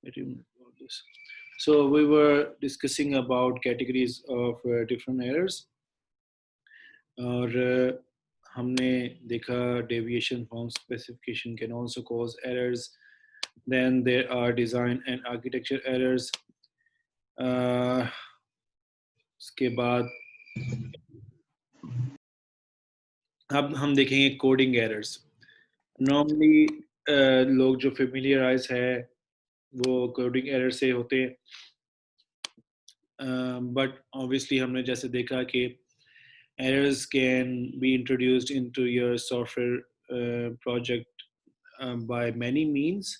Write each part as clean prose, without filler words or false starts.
about this. So we were discussing about categories of different errors, और हमने देखा deviation from specification can also cause errors. Then there are design and architecture errors. उसके बाद अब हम देखेंगे coding errors. Normally लोग जो फेमिलियराइज है वो कोडिंग एरर से होते हैं, बट ऑब्वियसली हमने जैसे देखा कि errors can be introduced into your software project by many means.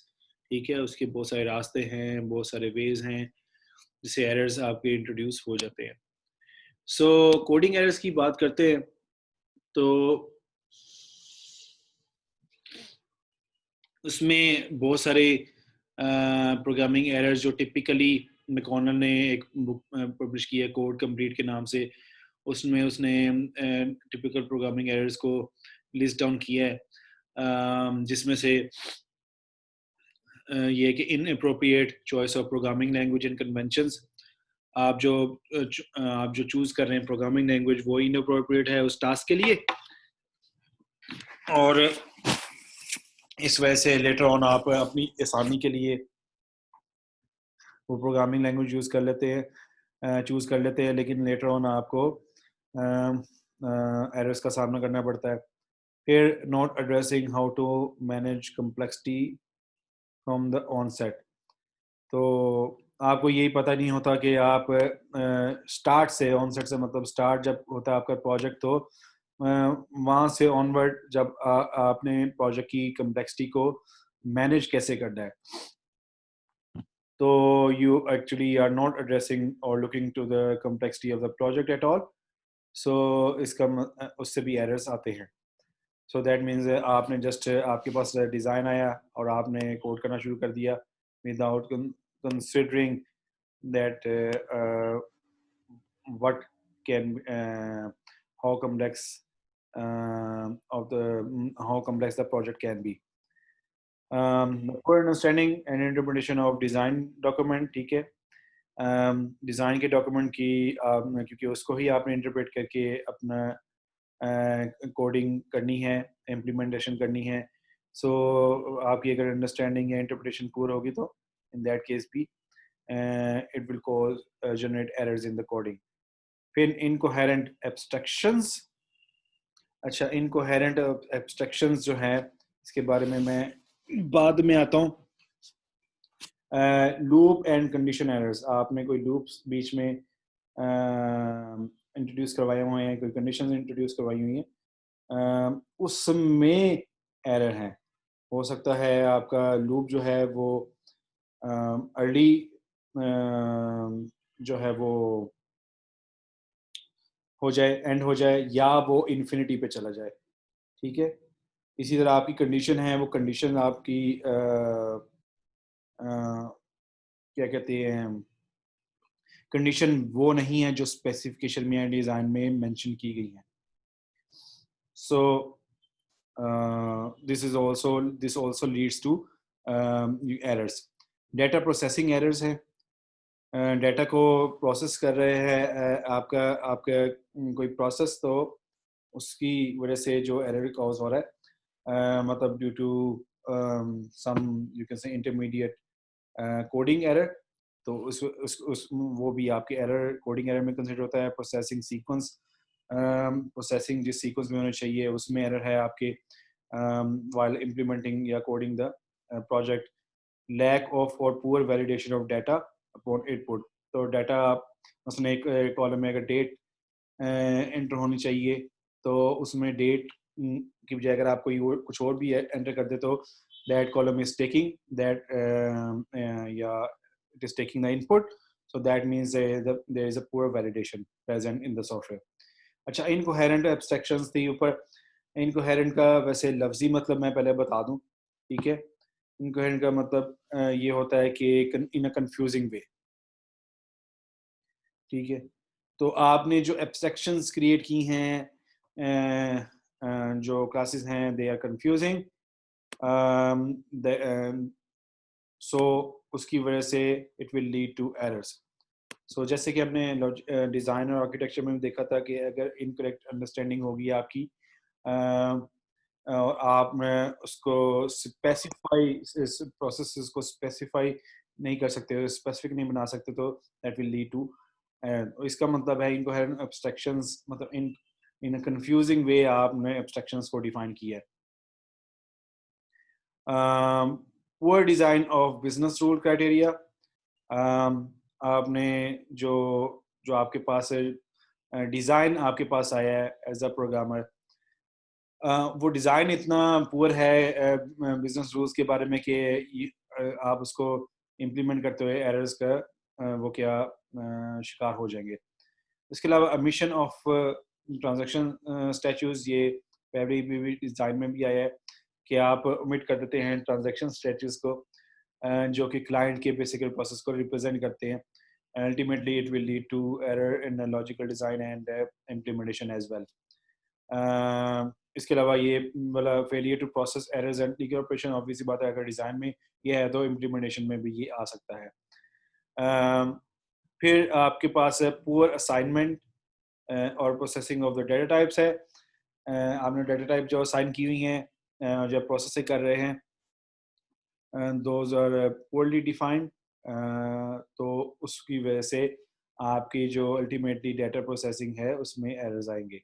ठीक है, उसके बहुत सारे रास्ते हैं, बहुत सारे वेज हैं जिससे एरर्स आपके इंट्रोड्यूस हो जाते हैं. सो कोडिंग एरर्स की बात करते हैं तो उसमें बहुत सारे प्रोग्रामिंग एरर्स जो टिपिकली मैकॉनल ने एक बुक पब्लिश की है कोड कंप्लीट के नाम से, उसमें उसने टिपिकल प्रोग्रामिंग एरर्स को लिस्ट डाउन किया है, जिसमें से ये कि inappropriate choice of programming language and conventions. आप जो चूज कर रहे हैं प्रोग्रामिंग लैंग्वेज वो इनअप्रोप्रिएट है उस टास्क के लिए, और इस वजह से लेटर ऑन आप अपनी आसानी के लिए वो प्रोग्रामिंग लैंग्वेज यूज कर लेते हैं, चूज कर लेते हैं, लेकिन लेटर ऑन आपको एरर्स का सामना करना पड़ता है. फिर not addressing how to manage complexity from the onset. तो आपको यही पता नहीं होता कि आप स्टार्ट से, ऑनसेट से मतलब स्टार्ट जब होता है आपका प्रोजेक्ट, तो वहाँ से ऑनवर्ड जब आपने प्रोजेक्ट की कम्प्लेक्सिटी को मैनेज कैसे करना है, तो you actually are not addressing or looking to the complexity of the project at all. So इसका उससे भी errors आते हैं. So that means आपने just आपके पास डिज़ाइन आया और आपने कोड करना शुरू कर दिया without considering that what can how complex how complex the project can be. Poor understanding and interpretation of design document. ठीक है, डिज़ाइन के डॉक्यूमेंट की क्योंकि उसको ही आपने इंटरप्रेट करके अपना कोडिंग करनी है, इम्प्लीमेंटेशन करनी है. सो आपकी अगर अंडरस्टैंडिंग या इंटरप्रिटेशन पूर होगी तो इन दैट केस भी it will cause generate errors in the coding. फिर इनकोहेरेंट एब्स्ट्रैक्शंस. अच्छा, इनकोहेरेंट एब्स्ट्रैक्शंस जो है इसके बारे में मैं बाद में आता हूँ. Loop and condition errors. आपने कोई लूप्स बीच में इंट्रोड्यूस करवाए हुए हैं, कोई कंडीशंस इंट्रोड्यूस करवाई हुई हैं, उसमें एरर है. हो सकता है आपका लूप जो है वो अर्ली जो है वो हो जाए, एंड हो जाए, या वो इन्फिनिटी पे चला जाए. ठीक है, इसी तरह आपकी कंडीशन है, वो कंडीशन आपकी क्या कहते हैं, कंडीशन वो नहीं है जो स्पेसिफिकेशन में या डिज़ाइन में मेंशन की गई है. So this also leads to errors. Data processing errors हैं. डाटा को प्रोसेस कर रहे हैं आपका कोई प्रोसेस, तो उसकी वजह से जो एरर कॉज हो रहा है, मतलब due to some you can say intermediate coding error, तो उस वो भी आपके एरर, कोडिंग एरर में कंसिडर होता है. प्रोसेसिंग सीक्वेंस, प्रोसेसिंग जिस सीक्वेंस में होना चाहिए उसमें एरर है आपके व्हाइल इम्प्लीमेंटिंग या coding the project. Lack of or poor validation of data upon input. तो डाटा उसमें एक कॉलम में अगर डेट एंटर होनी चाहिए, तो उसमें डेट की बजाय अगर आप कोई कुछ और भी एंटर कर दे, तो that column is taking that yeah, it is taking the input. So that means there is a poor validation present in the software. अच्छा, incoherent abstractions थी ऊपर. incoherent का वैसे लफ्जी मतलब मैं पहले बता दूं. ठीक है, incoherent का मतलब ये होता है कि in a confusing way. ठीक है, तो आपने जो abstractions create की हैं, जो क्लासेस हैं, they are confusing. So उसकी वजह से it will lead to errors. So जैसे कि हमने डिज़ाइन और आर्किटेक्चर में भी देखा था कि अगर इनकरेक्ट अंडरस्टैंडिंग होगी आपकी और आप उसको स्पेसिफाई इस प्रोसेस को स्पेसिफाई नहीं कर सकते, स्पेसिफिक नहीं बना सकते, तो दैट विल लीड टू इसका मतलब है इनकोहेरेंट एब्स्ट्रैक्शंस, मतलब इन अ कंफ्यूजिंग वे आपने एब्स्ट्रैक्शंस को डिफाइन किया है। Poor design of business rule criteria, आपने जो जो आपके पास डिज़ाइन आपके पास आया है एज अ प्रोग्रामर, वो डिज़ाइन इतना पुअर है बिजनेस रूल्स के बारे में कि आप उसको इम्प्लीमेंट करते हुए एरर्स का वो क्या शिकार हो जाएंगे। इसके अलावा अमिशन ऑफ ट्रांजैक्शन स्टैट्यूज, ये पहले भी डिज़ाइन में भी आया है कि आप ओमिट कर देते हैं ट्रांजैक्शन स्टैट्यूज को जो कि क्लाइंट के बेसिकल प्रोसेस को रिप्रेजेंट करते हैं। Ultimately it will lead to error in logical design and implementation as well. इसके अलावा ये वाला failure to process errors and decorporation, obviously बात है अगर डिज़ाइन में ये है तो इम्प्लीमेंटेशन में भी ये आ सकता है। फिर आपके पास है पुअर असाइनमेंट और processing of the data types है। आपने डेटा टाइप जो असाइन की हुई हैं जब प्रोसेसिंग कर रहे हैं, दोज आर पुअरली डिफाइंड, तो उसकी वजह से आपकी जो अल्टीमेटली डेटा प्रोसेसिंग है उसमें एरर्स आएंगे।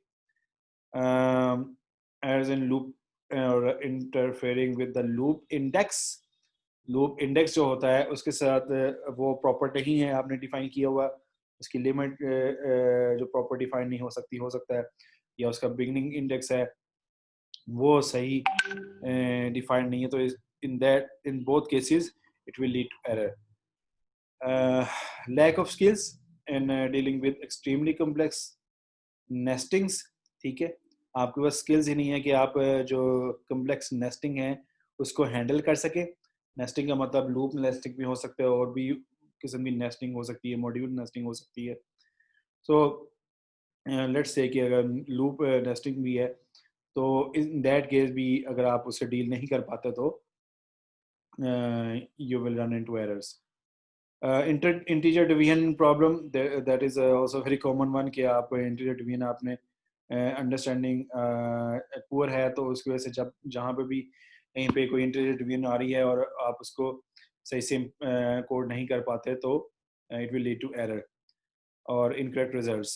एरर्स इन लूप और interfering with the loop index, loop index जो होता है उसके साथ वो प्रॉपर नहीं है आपने डिफाइन किया हुआ, उसकी लिमिट जो प्रॉपर डिफाइन नहीं हो सकता है, या उसका बिगनिंग इंडेक्स है वो सही डिफाइंड नहीं है, तो in both cases it will lead to error. Lack of skills in dealing with extremely complex nestings, ठीक है, आपके पास स्किल्स ही नहीं है कि आप जो कॉम्प्लेक्स नेस्टिंग है उसको हैंडल कर सके। नेस्टिंग का मतलब लूप नेस्टिंग भी हो सकता है और भी किस्म की नेस्टिंग हो सकती है, मॉड्यूल नेस्टिंग हो सकती है। सो लेट्स से कि अगर लूप नेस्टिंग भी है तो इन दैट केस भी अगर आप उससे डील नहीं कर पाते तो you will run into errors. Integer division problem, that is also very common one कि आप इंटीजर डिवीजन आपने अंडरस्टैंडिंग पुअर है तो उसकी वजह से जब जहाँ पे भी कहीं पे कोई इंटीजर डिवीजन आ रही है और आप उसको सही से कोड नहीं कर पाते तो it will lead to error और इनकरेक्ट रिजल्ट्स।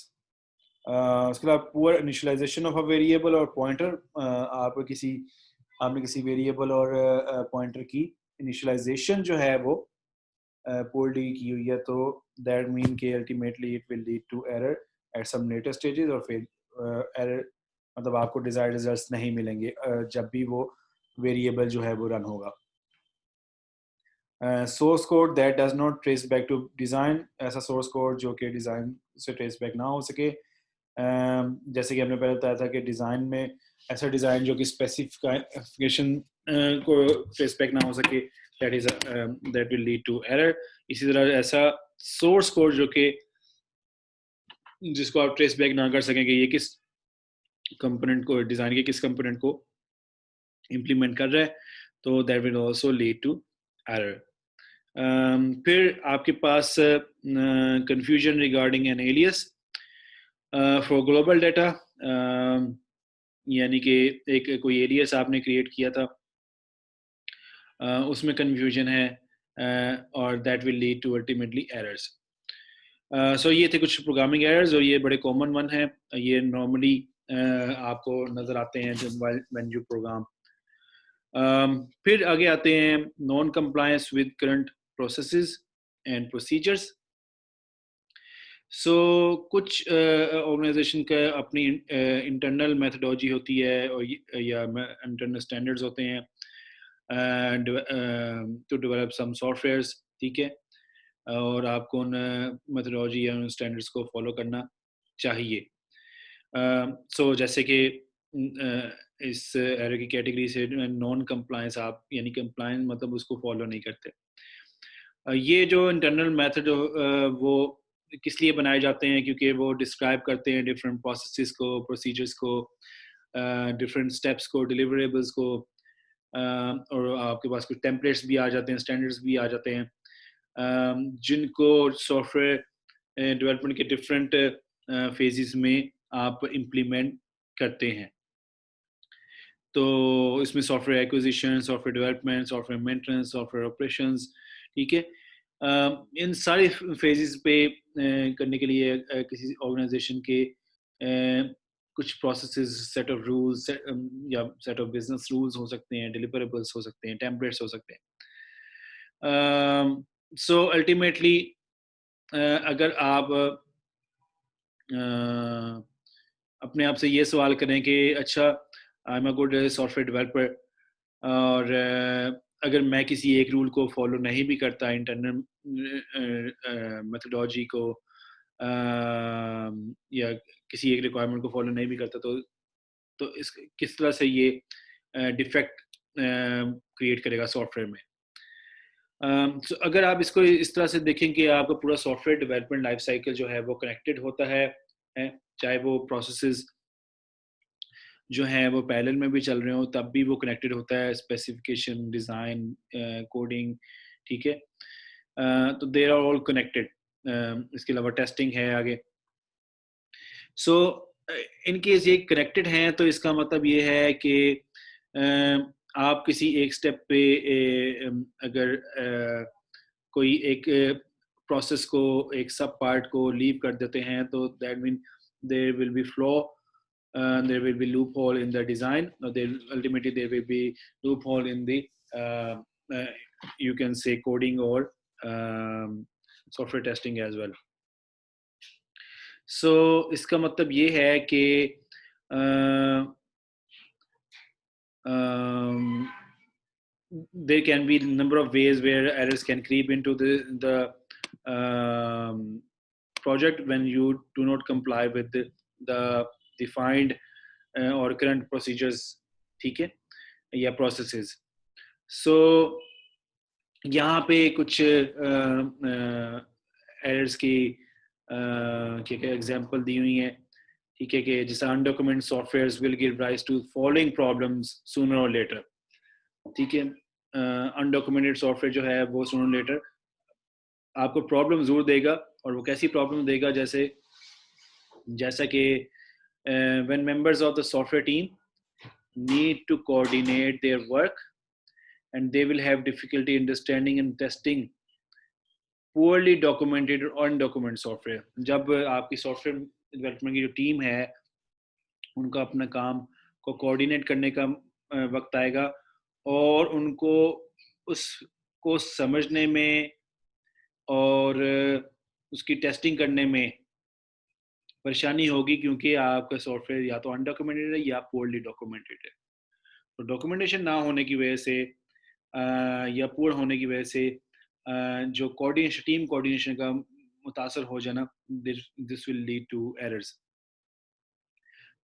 उसके बाद poor initialization of a variable और पॉइंटर, आपने किसी वेरिएबल और पॉइंटर की इनिशियलाइजेशन जो है वो पोर्ली की हुई है, तो दैट मीन के ultimately it will lead to error at some later stages, और फिर एरर मतलब आपको डिजायर्ड रिजल्ट्स नहीं मिलेंगे जब भी वो वेरिएबल जो है वो रन होगा। Source code that does not trace back to design, ऐसा सोर्स कोड जो कि डिज़ाइन से ट्रेस बैक ना हो सके। जैसे कि हमने पहले बताया था कि डिज़ाइन में ऐसा डिज़ाइन जो कि स्पेसिफिकेशन को ट्रेस बैक ना हो सके, that will lead to error. इसी तरह ऐसा सोर्स कोड जो कि जिसको आप ट्रेस बैक ना कर सकें कि ये किस कंपोनेंट को, डिज़ाइन के किस कंपोनेंट को इम्प्लीमेंट कर रहा है, तो that will also lead to error. फिर आपके पास confusion regarding an alias for global data, यानी कि एक कोई एलियस आपने क्रिएट किया था उसमें कंफ्यूजन है और that will lead to ultimately errors. So ये थे कुछ प्रोग्रामिंग एरर्स और ये बड़े कॉमन वन है, ये नॉर्मली आपको नज़र आते हैं जब व्हेन यू प्रोग्राम। फिर आगे आते हैं non compliance with current processes and procedures. So कुछ ऑर्गेनाइजेशन का अपनी इंटरनल मेथडोलॉजी होती है और या इंटरनल स्टैंडर्ड्स होते हैं टू डेवलप सम सॉफ्टवेयर्स, ठीक है, और आपको उन मेथडोलॉजी या उन स्टैंडर्ड्स को फॉलो करना चाहिए। सो जैसे कि इस एरर की कैटेगरी से नॉन कंप्लायंस, आप यानी कंप्लायंस मतलब उसको फॉलो नहीं करते। ये जो इंटरनल मेथड वो किस लिए बनाए जाते हैं, क्योंकि वो डिस्क्राइब करते हैं डिफरेंट प्रोसेसेस को, प्रोसीजर्स को, डिफरेंट स्टेप्स को, डिलीवरेबल्स को, और आपके पास कुछ टेम्पलेट्स भी आ जाते हैं, स्टैंडर्ड्स भी आ जाते हैं जिनको सॉफ्टवेयर डेवलपमेंट के डिफरेंट फेजेस में आप इम्प्लीमेंट करते हैं। तो इसमें software acquisition, software development, software maintenance, software operations, ठीक है। इन सारे फेजेस पे करने के लिए किसी ऑर्गेनाइजेशन के कुछ प्रोसेसेस, सेट ऑफ रूल्स या सेट ऑफ बिजनेस रूल्स हो सकते हैं, डिलिवरेबल्स हो सकते हैं, टेम्पलेट्स हो सकते हैं। सो अल्टीमेटली अगर आप अपने आप से ये सवाल करें कि अच्छा, I am a good software developer, और अगर मैं किसी एक रूल को फॉलो नहीं भी करता, इंटरनल मेथोडोलॉजी को, या किसी एक रिक्वायरमेंट को फॉलो नहीं भी करता, तो इस किस तरह से ये डिफेक्ट क्रिएट करेगा सॉफ्टवेयर में। So अगर आप इसको इस तरह से देखें कि आपका पूरा सॉफ्टवेयर डेवलपमेंट लाइफ साइकिल जो है वो कनेक्टेड होता है, चाहे वो प्रोसेसेस जो है वो पैरेलल में भी चल रहे हो तब भी वो कनेक्टेड होता है, स्पेसिफिकेशन, डिज़ाइन, कोडिंग, ठीक है। तो देर आर ऑल कनेक्टेड। इसके अलावा टेस्टिंग है आगे। सो इन केस ये कनेक्टेड हैं तो इसका मतलब ये है कि आप किसी एक स्टेप पे अगर कोई एक प्रोसेस को, एक सब पार्ट को लीव कर देते हैं, तो that mean there will be flaw, there will be loophole in the design, or ultimately there will be loophole in the you can say coding or software testing as well. So इसका मतलब ये है कि there can be a number of ways where errors can creep into the project when you do not comply with the defined or current procedures, ठीक है, या processes. So यहाँ पे कुछ errors की क्या एग्जांपल दी हुई है, ठीक है, कि जैसे undocumented softwares will give rise to following problems sooner or later, ठीक है। अनडॉक्यूमेंटेड सॉफ्टवेयर जो है वो sooner or later आपको प्रॉब्लम जरूर देगा, और वो कैसी प्रॉब्लम देगा, जैसा कि when members of the software team need to coordinate their work and they will have difficulty understanding and testing poorly documented or undocumented software. जब आपकी सॉफ्टवेयर डेवलपमेंट की जो टीम है उनका अपना काम को कोऑर्डिनेट करने का वक्त आएगा, और उनको उसको समझने में और उसकी टेस्टिंग करने में परेशानी होगी, क्योंकि आपका सॉफ्टवेयर या तो अनडॉक्यूमेंटेड है या पोरली डॉक्यूमेंटेड है। तो डॉक्यूमेंटेशन ना होने की वजह से या पुअर होने की वजह से जो कोऑर्डिनेशन, टीम कोऑर्डिनेशन का मुतासर हो जाना, this will lead to errors.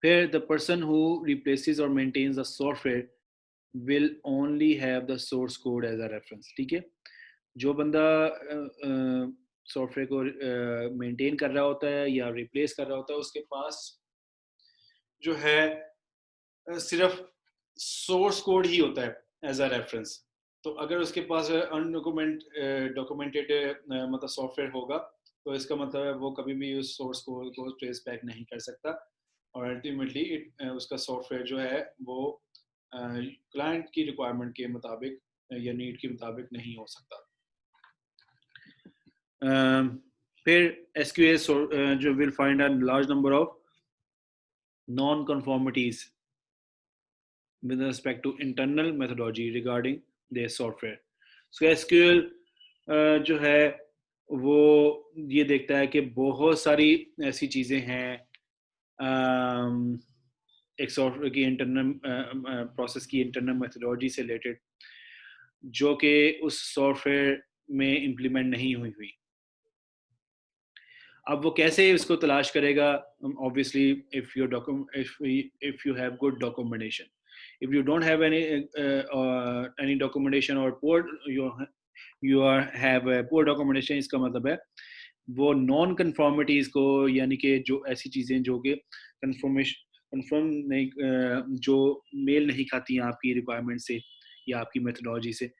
फिर द पर्सन हु रिप्लेसेस और maintains the software will only have the source code as a reference, ठीक है। जो बंदा सॉफ्टवेयर को मेंटेन कर रहा होता है या रिप्लेस कर रहा होता है, उसके पास जो है सिर्फ सोर्स कोड ही होता है एज अ रेफरेंस। तो अगर उसके पास डॉक्यूमेंटेड मतलब सॉफ्टवेयर होगा, तो इसका मतलब है वो कभी भी उस सोर्स कोड को ट्रेस बैक नहीं कर सकता, और अल्टीमेटली उसका सॉफ्टवेयर जो है वो क्लाइंट की रिक्वायरमेंट के मुताबिक या नीड के मुताबिक नहीं हो सकता। फिर SQS जो will find a large number of non-conformities with respect to internal methodology regarding their software. So SQL जो है वो ये देखता है कि बहुत सारी ऐसी चीज़ें हैं एक सॉफ्टवेयर की इंटरनल प्रोसेस की इंटरनल मेथोडोलॉजी से रिलेटेड, जो कि उस सॉफ्टवेयर में इम्प्लीमेंट नहीं हुई। अब वो कैसे उसको तलाश करेगा? Obviously if you have good documentation, if you don't have any documentation और poor you have poor documentation, इसका मतलब है वो नॉन कन्फॉर्मिटीज को, यानी कि जो ऐसी चीजें जो कि कंफर्म नहीं, जो मेल नहीं खाती हैं आपकी रिक्वायरमेंट से या आपकी मेथोडोलॉजी से,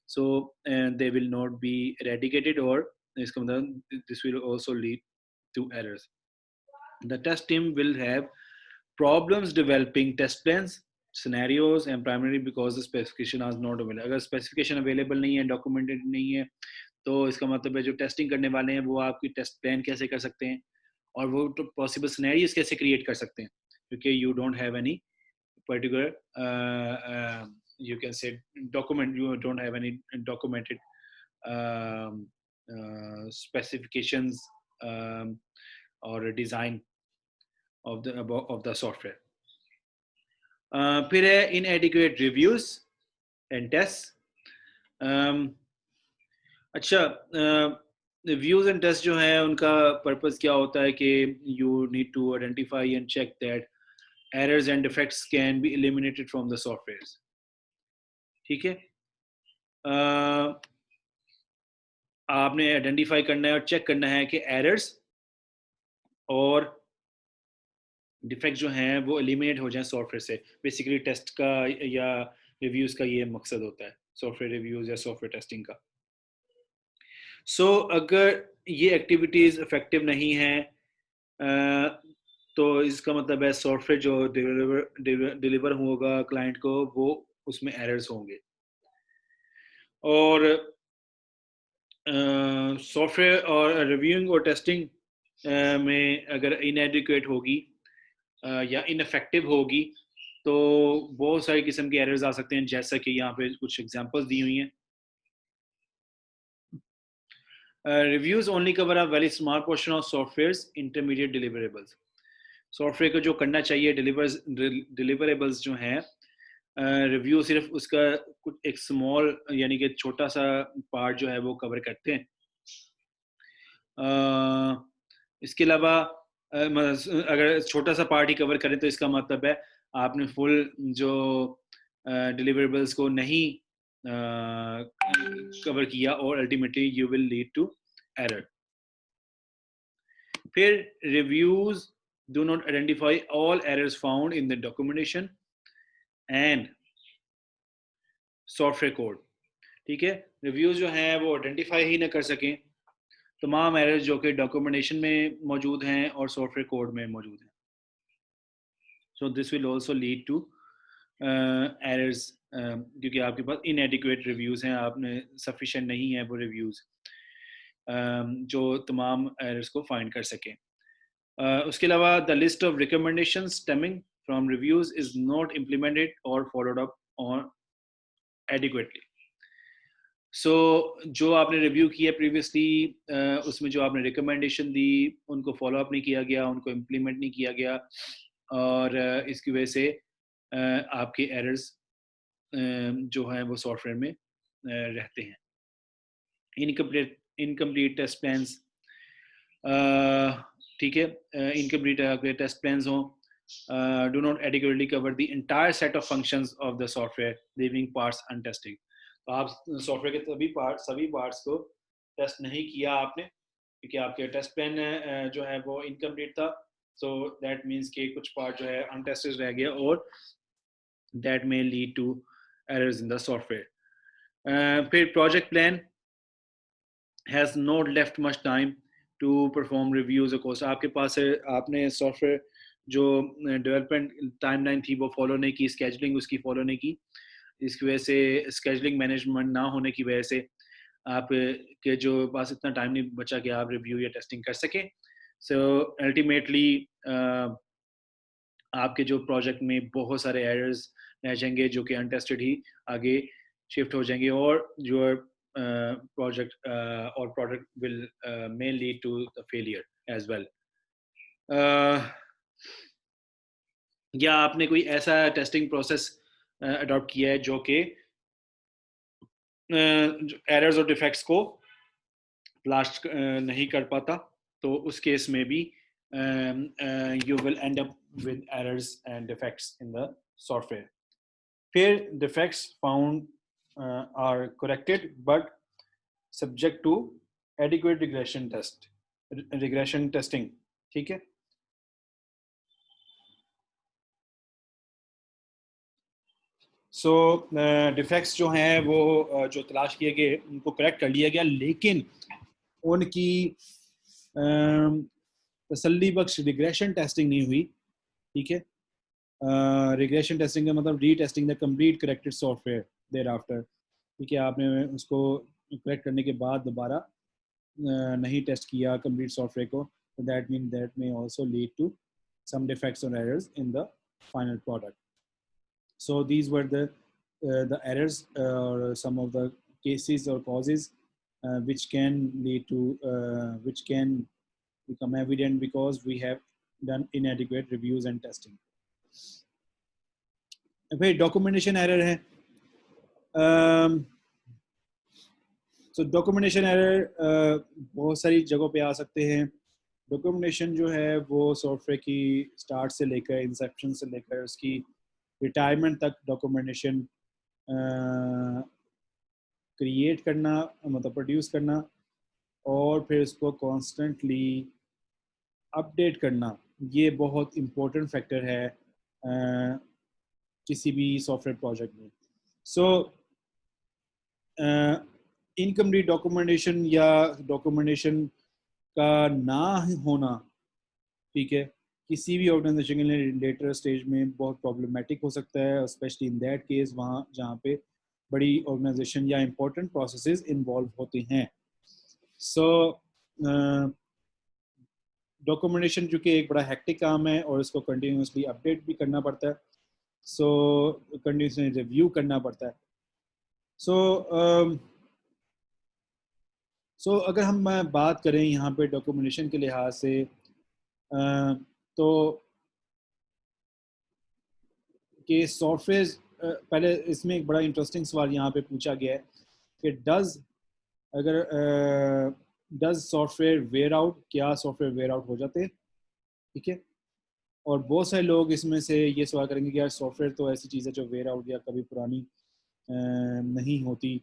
so they will not be eradicated, or इसका मतलब this will also lead to errors. The test team will have problems developing test plans, scenarios, and primarily because the specification is not available. अगर specification available नहीं है, documented नहीं है, तो इसका मतलब है जो टेस्टिंग करने वाले हैं वो आपकी टेस्ट प्लान कैसे कर सकते हैं और वो तो पॉसिबल सिनेरियोज कैसे क्रिएट कर सकते हैं, क्योंकि you don't have any particular you can say document, you don't have any documented specifications or a design of the software. फिर है inadequate reviews and tests. अच्छा, रिव्यूज एंड टेस्ट जो है उनका पर्पस क्या होता है कि you need to identify and check that errors and defects can be eliminated from the software. ठीक है, आपने आइडेंटिफाई करना है और चेक करना है कि एरर्स और डिफेक्ट जो हैं वो एलिमिनेट हो जाएं सॉफ्टवेयर से. बेसिकली टेस्ट का या रिव्यूज का ये मकसद होता है, सॉफ्टवेयर रिव्यूज या सॉफ्टवेयर टेस्टिंग का. सो अगर ये एक्टिविटीज इफेक्टिव नहीं है तो इसका मतलब है सॉफ्टवेयर जो डिलीवर होगा क्लाइंट को वो उसमें एरर्स होंगे. और सॉफ्टवेयर और रिव्यूइंग और टेस्टिंग में अगर इनएडिक्वेट होगी या इनफेक्टिव होगी तो बहुत सारी किस्म के एरर्स आ सकते हैं, जैसा कि यहाँ पे कुछ एग्जांपल्स दी हुई हैं. Reviews only cover a very small portion of software's intermediate deliverables. Software को जो करना चाहिए डिलीवरेबल्स जो हैं, रिव्यू सिर्फ उसका कुछ एक स्मॉल यानी कि छोटा सा पार्ट जो है वो कवर करते हैं. इसके अलावा अगर छोटा सा पार्ट ही कवर करें तो इसका मतलब है आपने फुल जो डिलीवरेबल्स को नहीं कवर किया और ultimately you will lead to error. फिर reviews do not identify all errors found in the documentation and software code. ठीक है, रिव्यूज जो हैं वो आइडेंटिफाई ही ना कर सकें तमाम एरर्स जो कि डॉक्यूमेंटेशन में मौजूद हैं और सॉफ्टवेयर कोड में मौजूद हैं. So this will also lead to errors, क्योंकि आपके पास इनएडिक्वेट रिव्यूज हैं, आपने सफिशिएंट नहीं है वो रिव्यूज जो तमाम एरर्स को फाइंड कर सकें. उसके अलावा the list of recommendation stemming from reviews is not implemented और फॉलोड अप ऑन एडिक्वेटली. सो जो आपने रिव्यू किया प्रीवियसली उसमें जो आपने रिकमेंडेशन दी उनको फॉलो अप नहीं किया गया, उनको इम्प्लीमेंट नहीं किया गया और इसकी वजह से आपके एरर्स जो हैं वो सॉफ्टवेयर में रहते हैं. इनकम्प्लीट टेस्ट प्लान्स, ठीक है, इनकम्प्लीट टेस्ट प्लान्स हों, do not adequately cover the entire set of functions of the software, leaving parts untested. तो आप सॉफ्टवेयर के सभी पार्ट्स को टेस्ट नहीं किया आपने क्योंकि आपके टेस्ट प्लान जो है वो इनकम्प्लीट था. सो दैट मीन्स कि कुछ पार्ट जो है अनटेस्टेड रह गया और that may lead to errors in the software. फिर project plan has not left much time to perform reviews. Of course आपके पास है, आपने सॉफ्टवेयर जो डेवलपमेंट टाइमलाइन थी वो फॉलो नहीं की, स्केजुलिंग उसकी फॉलो नहीं की. इसकी वजह से स्केजुलिंग मैनेजमेंट ना होने की वजह से आप के जो पास इतना टाइम नहीं बचा कि आप रिव्यू या टेस्टिंग कर सकें. सो अल्टीमेटली आपके जो प्रोजेक्ट में बहुत सारे एरर्स रह जाएंगे जो कि अनटेस्टेड ही आगे शिफ्ट हो जाएंगे और जो प्रोजेक्ट और product will may lead to the failure as well. या आपने कोई ऐसा टेस्टिंग प्रोसेस अडॉप्ट किया है जो कि एरर्स और डिफेक्ट्स को ब्लास्ट नहीं कर पाता, तो उस केस में भी you will end up with errors and defects in the software. फिर defects found are corrected but subject to adequate regression testing. ठीक है. सो डिफेक्ट्स जो हैं वो जो तलाश किए गए उनको करेक्ट कर लिया गया, लेकिन उनकी तसल्ली बख्श रिग्रेशन टेस्टिंग नहीं हुई। ठीक है, रिग्रेशन टेस्टिंग का मतलब retesting the complete corrected software thereafter. ठीक है, आपने उसको करेक्ट करने के बाद दोबारा नहीं टेस्ट किया कंप्लीट सॉफ्टवेयर को, तो that may also lead to some defects or errors in the final product. So these were the errors or some of the cases or causes which can lead to which can become evident because we have done inadequate reviews and testing. फिर documentation error है। सो documentation error बहुत सारी जगहों पे आ सकते हैं। Documentation जो है वो सॉफ्टवेयर की स्टार्ट से लेकर इंसेप्शन से लेकर उसकी रिटायरमेंट तक डॉक्यूमेंटेशन क्रिएट करना, मतलब प्रोड्यूस करना, और फिर उसको कॉन्स्टेंटली अपडेट करना, ये बहुत इम्पोर्टेंट फैक्टर है किसी भी सॉफ्टवेयर प्रोजेक्ट में। सो इनकम्प्लीट डॉक्यूमेंटेशन या डॉक्यूमेंटेशन का ना होना, ठीक है, किसी भी ऑर्गेनाइजेशन के लिए लेटर स्टेज में बहुत प्रॉब्लमेटिक हो सकता है, स्पेशली इन दैट केस वहाँ जहाँ पे बड़ी ऑर्गेनाइजेशन या इम्पोर्टेंट प्रोसेसेस इन्वॉल्व होते हैं। सो डॉक्यूमेंटेशन जो कि एक बड़ा हेक्टिक काम है और इसको कंटिन्यूसली अपडेट भी करना पड़ता है, सो कंटिन्यूसली रिव्यू करना पड़ता है। सो अगर हम बात करें यहाँ पे डॉक्यूमेंटेशन के लिहाज से, तो कि सॉफ्टवेयर, पहले इसमें एक बड़ा इंटरेस्टिंग सवाल यहाँ पे पूछा गया है कि डज सॉफ्टवेयर वेयर आउट, क्या सॉफ्टवेयर वेयर आउट हो जाते हैं? ठीक है, और बहुत सारे लोग इसमें से ये सवाल करेंगे कि यार सॉफ्टवेयर तो ऐसी चीज़ है जो वेयर आउट या कभी पुरानी नहीं होती,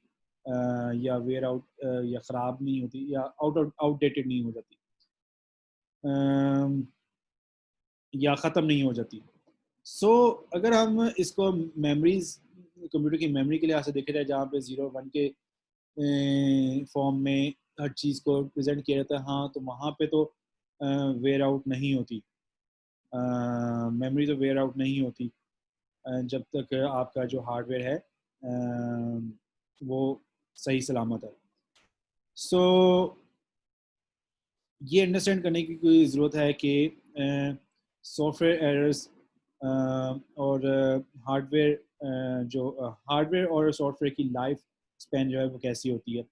या वेयर आउट या ख़राब नहीं होती या आउटडेटेड नहीं हो जाती, या ख़त्म नहीं हो जाती। सो अगर हम इसको मेमोरीज, कंप्यूटर की मेमोरी के लिहाज से देखा जाए, जहाँ पे 0 1 के फॉर्म में हर चीज़ को प्रेजेंट किया जाता है, हाँ, तो वहाँ पे तो वेयर आउट नहीं होती, मेमोरी तो वेयर आउट नहीं होती जब तक आपका जो हार्डवेयर है वो सही सलामत है। सो ये अंडरस्टैंड करने की कोई ज़रूरत है कि सॉफ्टवेयर एरर्स और हार्डवेयर और सॉफ्टवेयर की लाइफ स्पैन जो है वो कैसी होती है।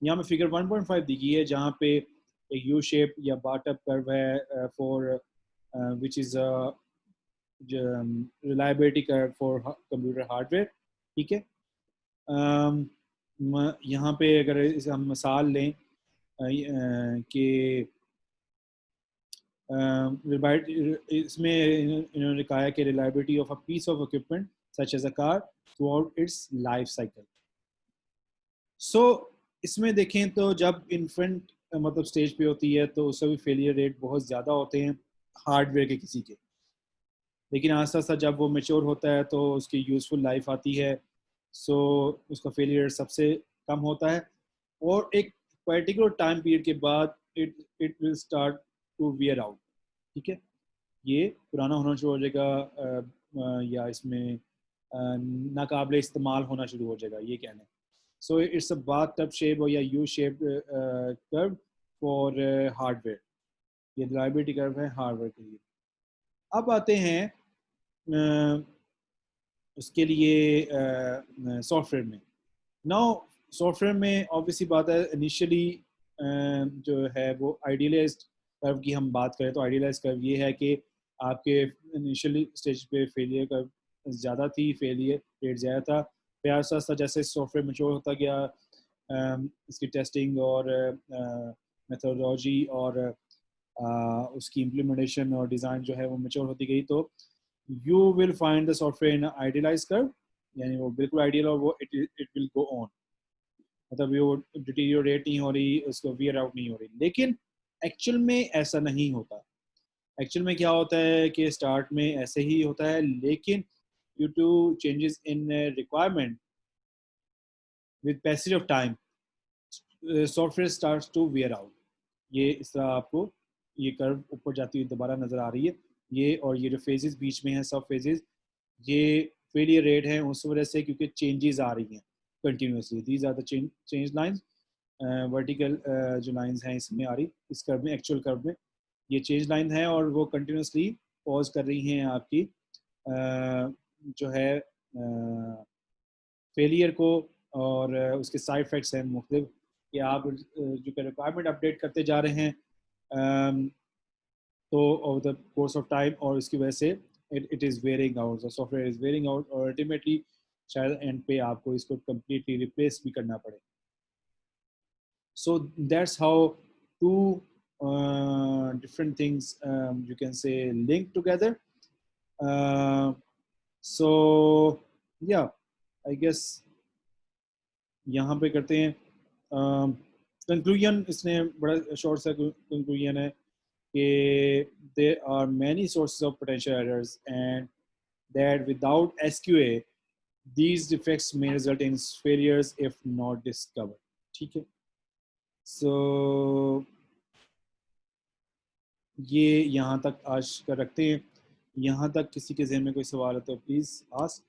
यहाँ में फिगर 1.5 दिखी है, जहाँ पे एक यू शेप या बाटअप कर्व है for which is reliability curve for computer hardware. ठीक है, यहाँ पे अगर हम मिसाल लें कि इसमें इन्होंने कहा कि reliability of a piece of equipment such as a car throughout its life cycle. So इसमें देखें तो जब इन्फेंट मतलब स्टेज पे होती है तो उसका भी फेलियर रेट बहुत ज़्यादा होते हैं हार्डवेयर के किसी के, लेकिन आस्ता आस्ता जब वो मेच्योर होता है तो उसकी यूज़फुल लाइफ आती है, सो उसका फेलियर सबसे कम होता है, और एक पर्टिकुलर टाइम पीरियड के बाद it it will start to wear out. ठीक है, ये पुराना होना शुरू हो जाएगा, या इसमें नाकाबिले इस्तेमाल होना शुरू हो जाएगा, ये कहना है। So it's a bathtub shape या U shape curve for hardware, ये रिलायबिलिटी कर्व है हार्डवेयर के लिए। अब आते हैं उसके लिए सॉफ्टवेयर में। नाउ सॉफ्टवेयर में ऑब्वियसली बात है, इनिशियली जो है वो आइडियलाइज्ड कर्व की हम बात करें तो आइडियलाइज्ड कर्व ये है कि आपके इनिशियली स्टेज पे फेलियर कर्व ज़्यादा थी, फेलियर रेट ज़्यादा था, फिर आस्ता आस्ता जैसे सॉफ्टवेयर मैच्योर होता गया, इसकी टेस्टिंग और मेथोडोलॉजी और उसकी इम्प्लीमेंटेशन और डिज़ाइन जो है वो मैच्योर होती गई, तो you will find the software in idealize curve, यानी वो बिल्कुल आइडियल और वो इट विल गो ऑन, मतलब वो डिटीरियोरेट नहीं हो रही, उसको वियर आउट नहीं हो रही। लेकिन एक्चुअल में ऐसा नहीं होता। एक्चुअल में क्या होता है कि स्टार्ट में ऐसे ही होता है, लेकिन due to changes in requirement with passage of time, software starts to wear out. ये इस तरह आपको ये कर्व ऊपर जाती हुई दोबारा नज़र आ रही है, ये और ये जो फेजेस बीच में हैं सब फेजेस, ये फेलियर रेट है उस वजह से क्योंकि चेंजेस आ रही हैं continuously. These are the change lines, vertical जो लाइंस हैं इसमें आ रही, इस कर्व में, एक्चुअल कर्व में ये चेंज लाइन है और वो कंटिन्यूसली पॉज कर रही हैं आपकी जो है फेलियर को, और उसके साइड इफ़ेक्ट्स हैं मुख्तलिफ कि आप जो रिक्वायरमेंट अपडेट करते जा रहे हैं तो over the course of time, और इसकी वजह से it is wearing out, the software is wearing out, और अल्टीमेटली शायद एंड पे आपको इसको कम्प्लीटली रिप्लेस भी करना पड़े. So that's how two different things you can say link together. So yeah, I guess यहाँ पे करते हैं कंक्लूजन. इसने बड़ा शॉर्ट सा कंक्लूजन है कि there are many sources of potential errors and that without SQA these defects may result in failures if not discovered. ठीक है. So ये यहाँ तक आज का रखते हैं. यहाँ तक किसी के ज़हन में कोई सवाल है तो प्लीज़ आस्क.